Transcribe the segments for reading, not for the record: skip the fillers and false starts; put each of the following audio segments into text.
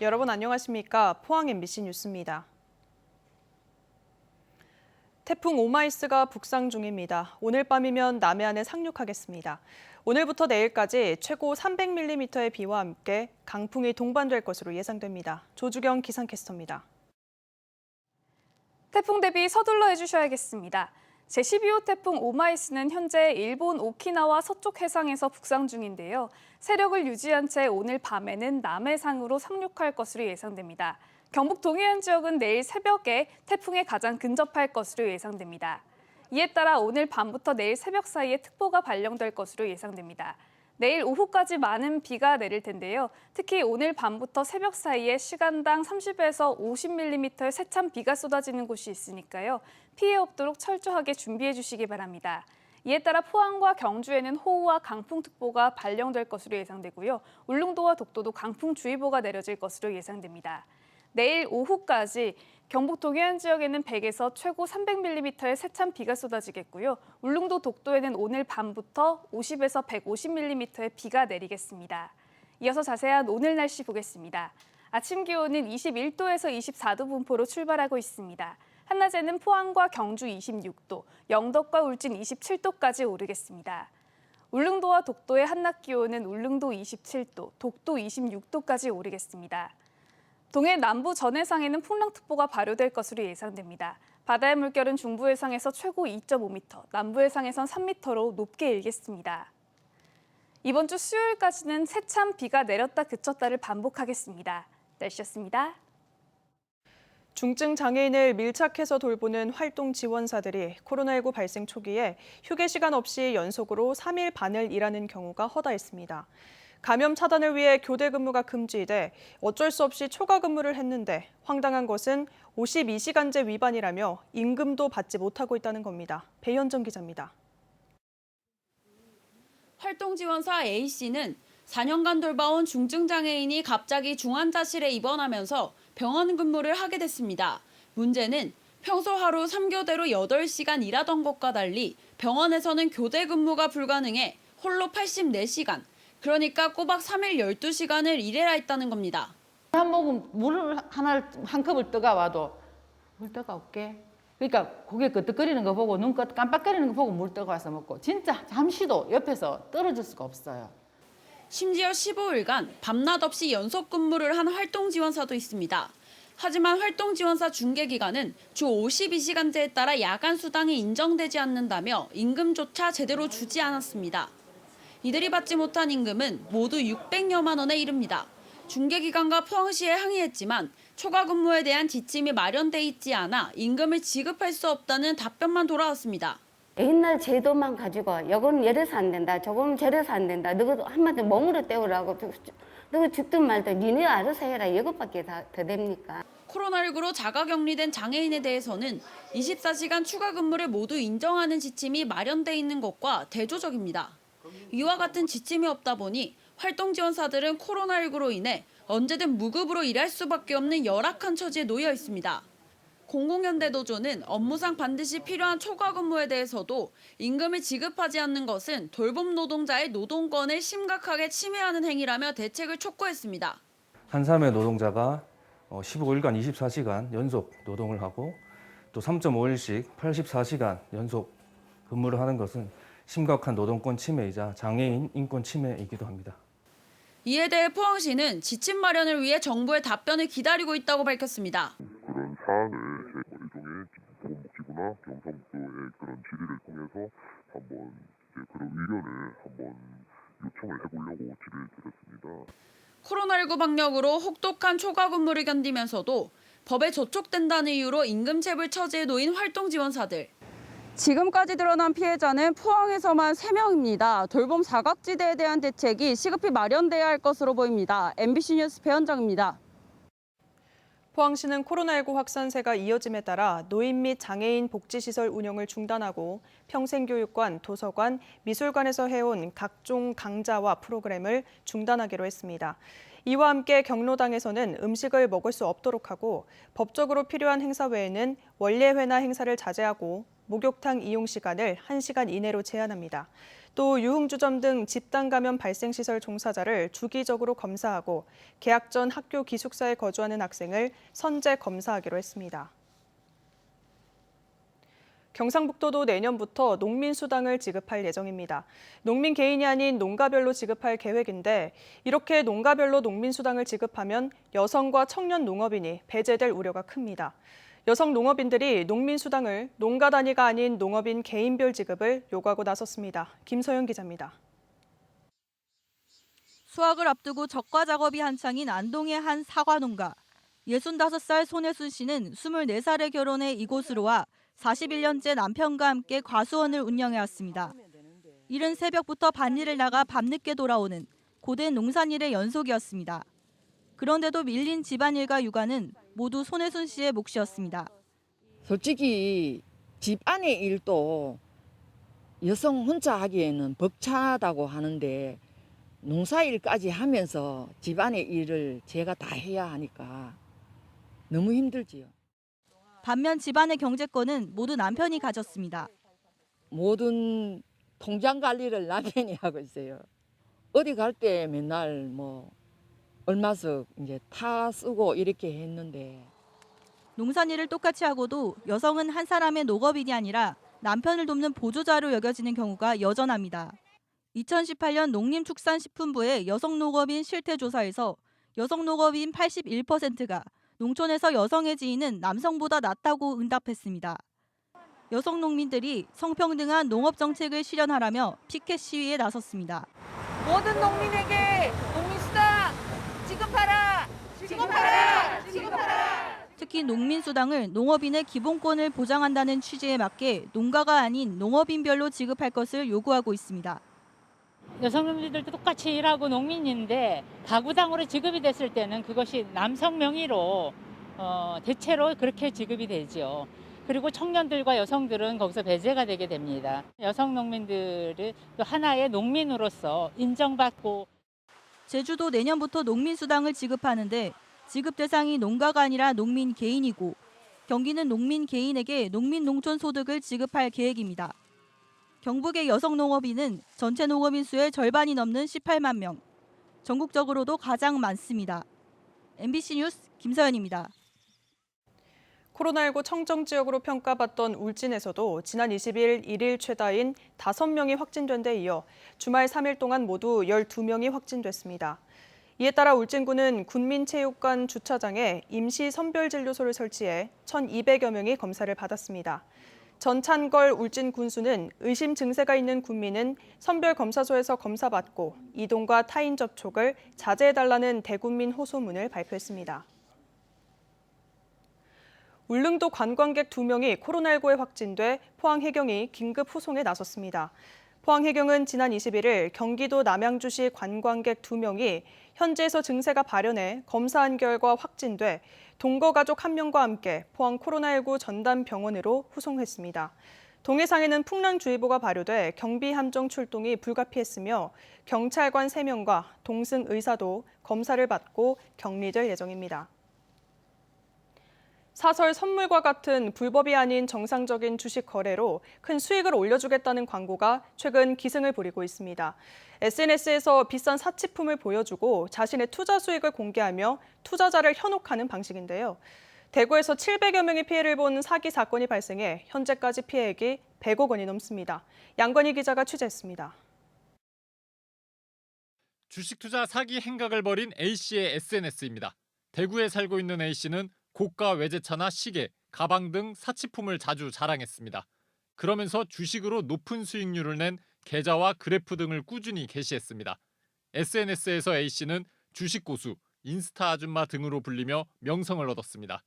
여러분 안녕하십니까? 포항 MBC 뉴스입니다. 태풍 오마이스가 북상 중입니다. 오늘 밤이면 남해안에 상륙하겠습니다. 오늘부터 내일까지 최고 300mm의 비와 함께 강풍이 동반될 것으로 예상됩니다. 조주경 기상캐스터입니다. 태풍 대비 서둘러 해주셔야겠습니다. 제12호 태풍 오마이스는 현재 일본 오키나와 서쪽 해상에서 북상 중인데요. 세력을 유지한 채 오늘 밤에는 남해상으로 상륙할 것으로 예상됩니다. 경북 동해안 지역은 내일 새벽에 태풍에 가장 근접할 것으로 예상됩니다. 이에 따라 오늘 밤부터 내일 새벽 사이에 특보가 발령될 것으로 예상됩니다. 내일 오후까지 많은 비가 내릴 텐데요. 특히 오늘 밤부터 새벽 사이에 시간당 30에서 50mm의 세찬 비가 쏟아지는 곳이 있으니까요. 피해 없도록 철저하게 준비해 주시기 바랍니다. 이에 따라 포항과 경주에는 호우와 강풍특보가 발령될 것으로 예상되고요. 울릉도와 독도도 강풍주의보가 내려질 것으로 예상됩니다. 내일 오후까지 경북 동해안 지역에는 100에서 최고 300mm의 세찬 비가 쏟아지겠고요. 울릉도 독도에는 오늘 밤부터 50에서 150mm의 비가 내리겠습니다. 이어서 자세한 오늘 날씨 보겠습니다. 아침 기온은 21도에서 24도 분포로 출발하고 있습니다. 한낮에는 포항과 경주 26도, 영덕과 울진 27도까지 오르겠습니다. 울릉도와 독도의 한낮 기온은 울릉도 27도, 독도 26도까지 오르겠습니다. 동해 남부 전해상에는 풍랑특보가 발효될 것으로 예상됩니다. 바다의 물결은 중부해상에서 최고 2.5m, 남부해상에선 3m로 높게 일겠습니다. 이번 주 수요일까지는 세찬 비가 내렸다 그쳤다를 반복하겠습니다. 날씨였습니다. 중증 장애인을 밀착해서 돌보는 활동 지원사들이 코로나19 발생 초기에 휴게 시간 없이 연속으로 3일 반을 일하는 경우가 허다했습니다. 감염 차단을 위해 교대 근무가 금지돼 어쩔 수 없이 초과 근무를 했는데 황당한 것은 52시간제 위반이라며 임금도 받지 못하고 있다는 겁니다. 배현정 기자입니다. 활동지원사 A씨는 4년간 돌봐온 중증장애인이 갑자기 중환자실에 입원하면서 병원 근무를 하게 됐습니다. 문제는 평소 하루 3교대로 8시간 일하던 것과 달리 병원에서는 교대 근무가 불가능해 홀로 84시간, 그러니까 꼬박 3일 12시간을 일해야 했다는 겁니다. 한 모금 물을 한 컵을 떠가 와도 물 떠가 올게. 그러니까 고개 끄덕거리는 거 보고 눈 깜빡거리는 거 보고 물 떠가 와서 먹고 진짜 잠시도 옆에서 떨어질 수가 없어요. 심지어 15일간 밤낮 없이 연속 근무를 한 활동지원사도 있습니다. 하지만 활동지원사 중개기간은 주 52시간제에 따라 야간 수당이 인정되지 않는다며 임금조차 제대로 주지 않았습니다. 이들이 받지 못한 임금은 모두 600여만 원에 이릅니다. 중개기관과 포항시에 항의했지만 초과 근무에 대한 지침이 마련돼 있지 않아 임금을 지급할 수 없다는 답변만 돌아왔습니다. 옛날 제도만 가지고 이건 이래서 안 된다, 저건 저래서 안 된다, 너도 한마디 몸으로 때우라고 너 죽든 말든 니네 알아서 해라 이것밖에 더 됩니까? 코로나19로 자가격리된 장애인에 대해서는 24시간 추가 근무를 모두 인정하는 지침이 마련돼 있는 것과 대조적입니다. 이와 같은 지침이 없다 보니 활동지원사들은 코로나19로 인해 언제든 무급으로 일할 수밖에 없는 열악한 처지에 놓여 있습니다. 공공연대노조는 업무상 반드시 필요한 초과 근무에 대해서도 임금을 지급하지 않는 것은 돌봄 노동자의 노동권을 심각하게 침해하는 행위라며 대책을 촉구했습니다. 한3회 노동자가 15일간 24시간 연속 노동을 하고 또 3.5일씩 84시간 연속 근무를 하는 것은 심각한 노동권 침해이자 장애인 인권 침해이기도 합니다. 이에 대해 포항시는 지침 마련을 위해 정부의 답변을 기다리고 있다고 밝혔습니다. 그런 사안을 일종의 보건복지부나 경상북도의 그런 질의를 통해서 한번 그런 의견을 한번 요청을 해보려고 질의를 드렸습니다. 코로나19 방역으로 혹독한 초과 근무를 견디면서도 법에 저촉된다는 이유로 임금체불 처지에 놓인 활동지원사들. 지금까지 드러난 피해자는 포항에서만 3명입니다. 돌봄 사각지대에 대한 대책이 시급히 마련돼야 할 것으로 보입니다. MBC 뉴스 배현정입니다. 포항시는 코로나19 확산세가 이어짐에 따라 노인 및 장애인 복지시설 운영을 중단하고 평생교육관, 도서관, 미술관에서 해온 각종 강좌와 프로그램을 중단하기로 했습니다. 이와 함께 경로당에서는 음식을 먹을 수 없도록 하고 법적으로 필요한 행사 외에는 원례회나 행사를 자제하고 목욕탕 이용 시간을 1시간 이내로 제한합니다. 또 유흥주점 등 집단 감염 발생 시설 종사자를 주기적으로 검사하고 개학 전 학교 기숙사에 거주하는 학생을 선제 검사하기로 했습니다. 경상북도도 내년부터 농민수당을 지급할 예정입니다. 농민 개인이 아닌 농가별로 지급할 계획인데 이렇게 농가별로 농민수당을 지급하면 여성과 청년 농업인이 배제될 우려가 큽니다. 여성 농업인들이 농민수당을 농가 단위가 아닌 농업인 개인별 지급을 요구하고 나섰습니다. 김서영 기자입니다. 수확을 앞두고 적과 작업이 한창인 안동의 한 사과 농가. 65살 손혜순 씨는 24살에 결혼해 이곳으로 와 41년째 남편과 함께 과수원을 운영해왔습니다. 이른 새벽부터 밭일을 나가 밤늦게 돌아오는 고된 농산일의 연속이었습니다. 그런데도 밀린 집안일과 육아는 모두 손혜순 씨의 몫이었습니다. 솔직히 집 안의 일도 여성 혼자 하기에는 벅차다고 하는데 농사일까지 하면서 집안의 일을 제가 다 해야 하니까 너무 힘들지요. 반면 집안의 경제권은 모두 남편이 가졌습니다. 모든 통장 관리를 남편이 하고 있어요. 어디 갈 때 맨날 얼마씩 이제 타 쓰고 이렇게 했는데 농산일을 똑같이 하고도 여성은 한 사람의 농업인이 아니라 남편을 돕는 보조자로 여겨지는 경우가 여전합니다. 2018년 농림축산식품부의 여성농업인 실태조사에서 여성농업인 81%가 농촌에서 여성의 지위는 남성보다 낮다고 응답했습니다. 여성 농민들이 성평등한 농업 정책을 실현하라며 피켓 시위에 나섰습니다. 모든 농민에게 농민수당 지급하라! 지급하라! 지급하라! 특히 농민수당을 농업인의 기본권을 보장한다는 취지에 맞게 농가가 아닌 농업인별로 지급할 것을 요구하고 있습니다. 여성농민들도 똑같이 일하고 농민인데 가구당으로 지급이 됐을 때는 그것이 남성 명의로 대체로 그렇게 지급이 되죠. 그리고 청년들과 여성들은 거기서 배제가 되게 됩니다. 여성 농민들이 또 하나의 농민으로서 인정받고. 제주도 내년부터 농민수당을 지급하는데 지급 대상이 농가가 아니라 농민 개인이고 경기는 농민 개인에게 농민농촌소득을 지급할 계획입니다. 경북의 여성 농업인은 전체 농업인 수의 절반이 넘는 18만 명. 전국적으로도 가장 많습니다. MBC 뉴스 김서연입니다. 코로나19 청정 지역으로 평가받던 울진에서도 지난 20일 일일 최다인 5명이 확진된 데 이어 주말 3일 동안 모두 12명이 확진됐습니다. 이에 따라 울진군은 군민체육관 주차장에 임시 선별진료소를 설치해 1,200여 명이 검사를 받았습니다. 전찬걸 울진 군수는 의심 증세가 있는 군민은 선별검사소에서 검사받고 이동과 타인 접촉을 자제해달라는 대군민 호소문을 발표했습니다. 울릉도 관광객 2명이 코로나19에 확진돼 포항해경이 긴급 후송에 나섰습니다. 포항해경은 지난 21일 경기도 남양주시 관광객 2명이 현지에서 증세가 발현해 검사한 결과 확진돼 동거 가족 1명과 함께 포항 코로나19 전담병원으로 후송했습니다. 동해상에는 풍랑주의보가 발효돼 경비 함정 출동이 불가피했으며 경찰관 3명과 동승 의사도 검사를 받고 격리될 예정입니다. 사설 선물과 같은 불법이 아닌 정상적인 주식 거래로 큰 수익을 올려주겠다는 광고가 최근 기승을 부리고 있습니다. SNS에서 비싼 사치품을 보여주고 자신의 투자 수익을 공개하며 투자자를 현혹하는 방식인데요. 대구에서 700여 명이 피해를 본 사기 사건이 발생해 현재까지 피해액이 100억 원이 넘습니다. 양건희 기자가 취재했습니다. 주식 투자 사기 행각을 벌인 A씨의 SNS입니다. 대구에 살고 있는 A씨는 고가 외제차나 시계, 가방 등 사치품을 자주 자랑했습니다. 그러면서 주식으로 높은 수익률을 낸 계좌와 그래프 등을 꾸준히 게시했습니다. SNS에서 A씨는 주식 고수, 인스타 아줌마 등으로 불리며 명성을 얻었습니다.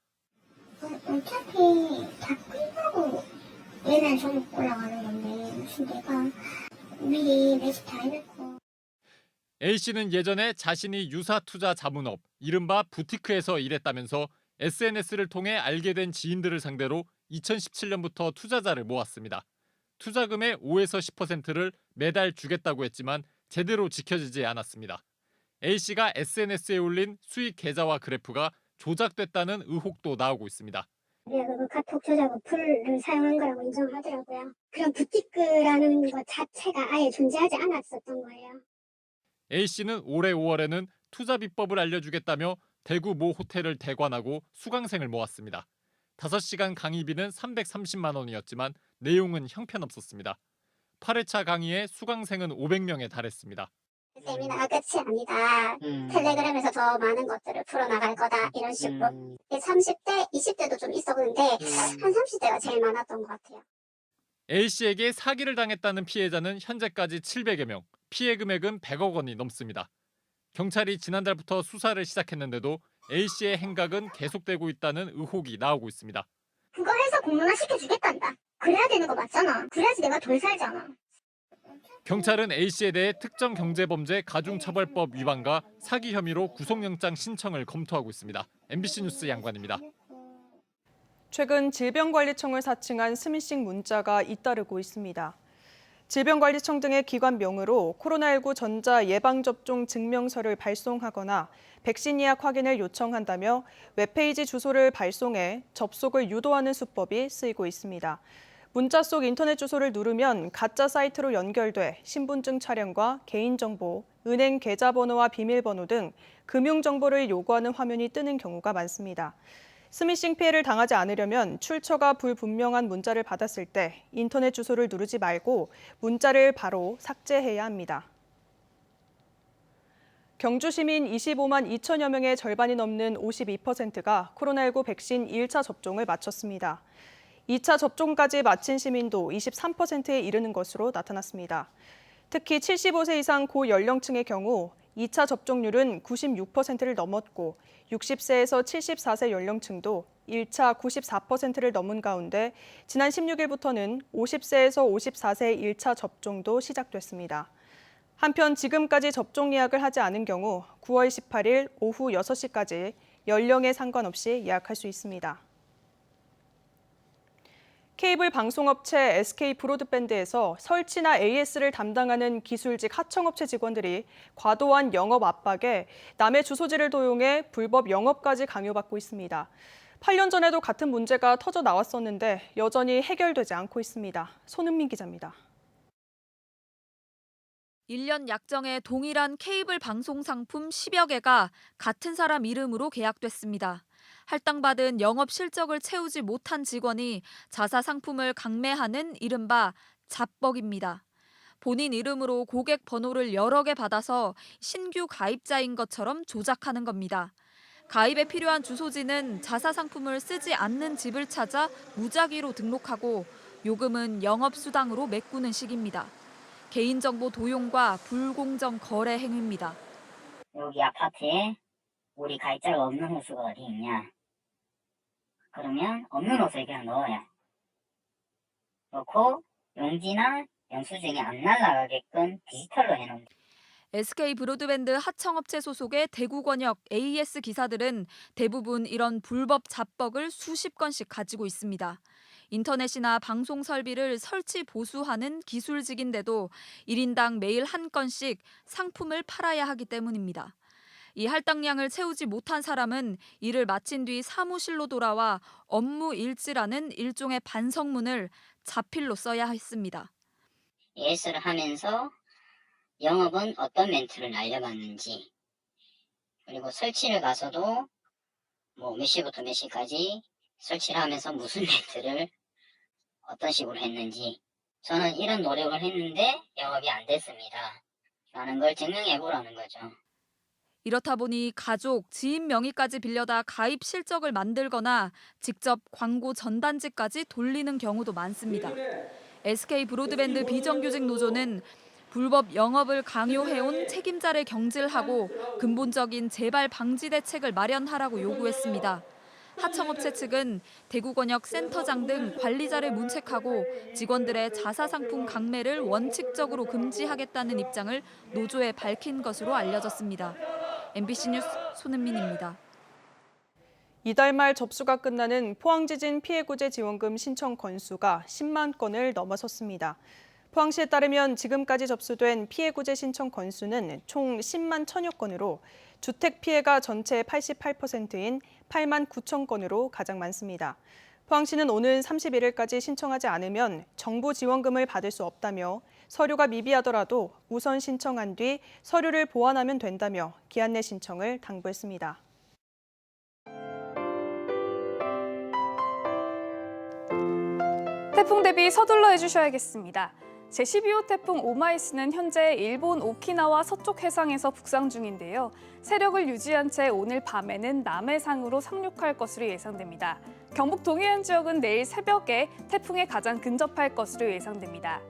어차피 다 끝나고 얘네 좀 올라가는 건데 무슨 내가 미리 매수 다 해놓고. A씨는 예전에 자신이 유사 투자 자문업, 이른바 부티크에서 일했다면서 SNS를 통해 알게 된 지인들을 상대로 2017년부터 투자자를 모았습니다. 투자금의 5에서 10%를 매달 주겠다고 했지만 제대로 지켜지지 않았습니다. A씨가 SNS에 올린 수익 계좌와 그래프가 조작됐다는 의혹도 나오고 있습니다. 우리가 그 카톡 조작 어플을 사용한 거라고 인정하더라고요. 그런 부티크라는 것 자체가 아예 존재하지 않았었던 거예요. A씨는 올해 5월에는 투자 비법을 알려주겠다며 대구 모 호텔을 대관하고 수강생을 모았습니다. 5시간 강의비는 330만 원이었지만 내용은 형편없었습니다. 8회차 강의에 수강생은 500명에 달했습니다. 세미나가 끝이 아니다. 텔레그램에서 더 많은 것들을 풀어나갈 거다. 이런 식으로. 30대, 20대도 좀 있었는데 한 30대가 제일 많았던 것 같아요. A씨에게 사기를 당했다는 피해자는 현재까지 700여 명, 피해 금액은 100억 원이 넘습니다. 경찰이 지난달부터 수사를 시작했는데도 A씨의 행각은 계속되고 있다는 의혹이 나오고 있습니다. 그거 해서 공론화 시켜주겠단다. 그래야 되는 거 맞잖아. 그래야지 내가 덜 살잖아. 경찰은 A씨에 대해 특정경제범죄 가중처벌법 위반과 사기 혐의로 구속영장 신청을 검토하고 있습니다. MBC 뉴스 양관입니다. 최근 질병관리청을 사칭한 스미싱 문자가 잇따르고 있습니다. 질병관리청 등의 기관 명의로 코로나19 전자 예방접종 증명서를 발송하거나 백신 예약 확인을 요청한다며 웹페이지 주소를 발송해 접속을 유도하는 수법이 쓰이고 있습니다. 문자 속 인터넷 주소를 누르면 가짜 사이트로 연결돼 신분증 촬영과 개인정보, 은행 계좌번호와 비밀번호 등 금융정보를 요구하는 화면이 뜨는 경우가 많습니다. 스미싱 피해를 당하지 않으려면 출처가 불분명한 문자를 받았을 때 인터넷 주소를 누르지 말고 문자를 바로 삭제해야 합니다. 경주 시민 25만 2천여 명의 절반이 넘는 52%가 코로나19 백신 1차 접종을 마쳤습니다. 2차 접종까지 마친 시민도 23%에 이르는 것으로 나타났습니다. 특히 75세 이상 고연령층의 경우 2차 접종률은 96%를 넘었고 60세에서 74세 연령층도 1차 94%를 넘은 가운데 지난 16일부터는 50세에서 54세의 1차 접종도 시작됐습니다. 한편 지금까지 접종 예약을 하지 않은 경우 9월 18일 오후 6시까지 연령에 상관없이 예약할 수 있습니다. 케이블 방송업체 SK 브로드밴드에서 설치나 AS를 담당하는 기술직 하청업체 직원들이 과도한 영업 압박에 남의 주소지를 도용해 불법 영업까지 강요받고 있습니다. 8년 전에도 같은 문제가 터져 나왔었는데 여전히 해결되지 않고 있습니다. 손은민 기자입니다. 1년 약정에 동일한 케이블 방송 상품 10여 개가 같은 사람 이름으로 계약됐습니다. 할당받은 영업 실적을 채우지 못한 직원이 자사 상품을 강매하는 이른바 잡벅입니다. 본인 이름으로 고객 번호를 여러 개 받아서 신규 가입자인 것처럼 조작하는 겁니다. 가입에 필요한 주소지는 자사 상품을 쓰지 않는 집을 찾아 무작위로 등록하고 요금은 영업수당으로 메꾸는 식입니다. 개인정보 도용과 불공정 거래 행위입니다. 여기 아파트에 우리 가입자가 없는 호수가 어디 있냐? 그러면 없는 호수에 그냥 넣어요. 넣고 용지나 영수증이 안 날아가게끔 디지털로 해놓은. SK 브로드밴드 하청업체 소속의 대구권역 AS 기사들은 대부분 이런 불법 잡벅을 수십 건씩 가지고 있습니다. 인터넷이나 방송 설비를 설치 보수하는 기술직인데도 1인당 매일 한 건씩 상품을 팔아야 하기 때문입니다. 이 할당량을 채우지 못한 사람은 일을 마친 뒤 사무실로 돌아와 업무 일지라는 일종의 반성문을 자필로 써야 했습니다. AS를 하면서 영업은 어떤 멘트를 날려봤는지, 그리고 설치를 가서도 몇 시부터 몇 시까지 설치를 하면서 무슨 멘트를 어떤 식으로 했는지, 저는 이런 노력을 했는데 영업이 안 됐습니다 라는 걸 증명해보라는 거죠. 이렇다 보니 가족, 지인 명의까지 빌려다 가입 실적을 만들거나 직접 광고 전단지까지 돌리는 경우도 많습니다. SK 브로드밴드 비정규직 노조는 불법 영업을 강요해온 책임자를 경질하고 근본적인 재발 방지 대책을 마련하라고 요구했습니다. 하청업체 측은 대구권역 센터장 등 관리자를 문책하고 직원들의 자사 상품 강매를 원칙적으로 금지하겠다는 입장을 노조에 밝힌 것으로 알려졌습니다. MBC 뉴스 손은민입니다. 이달 말 접수가 끝나는 포항지진 피해구제 지원금 신청 건수가 10만 건을 넘어섰습니다. 포항시에 따르면 지금까지 접수된 피해구제 신청 건수는 총 10만 1천여 건으로 주택 피해가 전체의 88%인 8만 9천 건으로 가장 많습니다. 포항시는 오는 31일까지 신청하지 않으면 정부 지원금을 받을 수 없다며 서류가 미비하더라도 우선 신청한 뒤 서류를 보완하면 된다며 기한 내 신청을 당부했습니다. 태풍 대비 서둘러 해주셔야겠습니다. 제12호 태풍 오마이스는 현재 일본 오키나와 서쪽 해상에서 북상 중인데요. 세력을 유지한 채 오늘 밤에는 남해상으로 상륙할 것으로 예상됩니다. 경북 동해안 지역은 내일 새벽에 태풍에 가장 근접할 것으로 예상됩니다.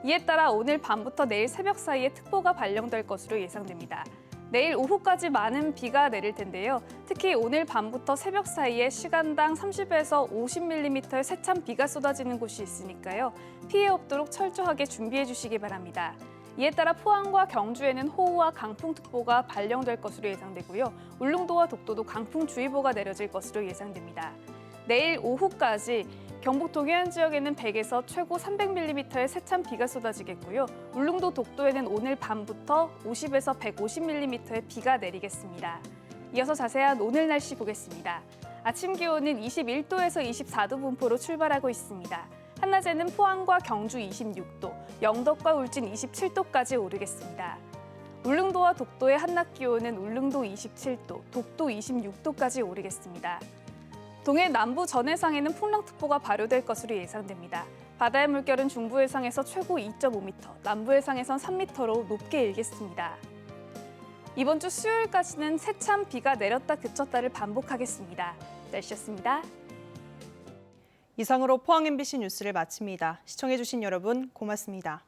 이에 따라 오늘 밤부터 내일 새벽 사이에 특보가 발령될 것으로 예상됩니다. 내일 오후까지 많은 비가 내릴 텐데요. 특히 오늘 밤부터 새벽 사이에 시간당 30에서 50mm의 세찬 비가 쏟아지는 곳이 있으니까요. 피해 없도록 철저하게 준비해 주시기 바랍니다. 이에 따라 포항과 경주에는 호우와 강풍특보가 발령될 것으로 예상되고요. 울릉도와 독도도 강풍주의보가 내려질 것으로 예상됩니다. 내일 오후까지 경북 동해안 지역에는 100에서 최고 300mm의 세찬 비가 쏟아지겠고요. 울릉도 독도에는 오늘 밤부터 50에서 150mm의 비가 내리겠습니다. 이어서 자세한 오늘 날씨 보겠습니다. 아침 기온은 21도에서 24도 분포로 출발하고 있습니다. 한낮에는 포항과 경주 26도, 영덕과 울진 27도까지 오르겠습니다. 울릉도와 독도의 한낮 기온은 울릉도 27도, 독도 26도까지 오르겠습니다. 동해 남부 전해상에는 풍랑특보가 발효될 것으로 예상됩니다. 바다의 물결은 중부해상에서 최고 2.5m, 남부해상에선 3m로 높게 일겠습니다. 이번 주 수요일까지는 세찬 비가 내렸다 그쳤다를 반복하겠습니다. 날씨였습니다. 이상으로 포항 MBC 뉴스를 마칩니다. 시청해주신 여러분 고맙습니다.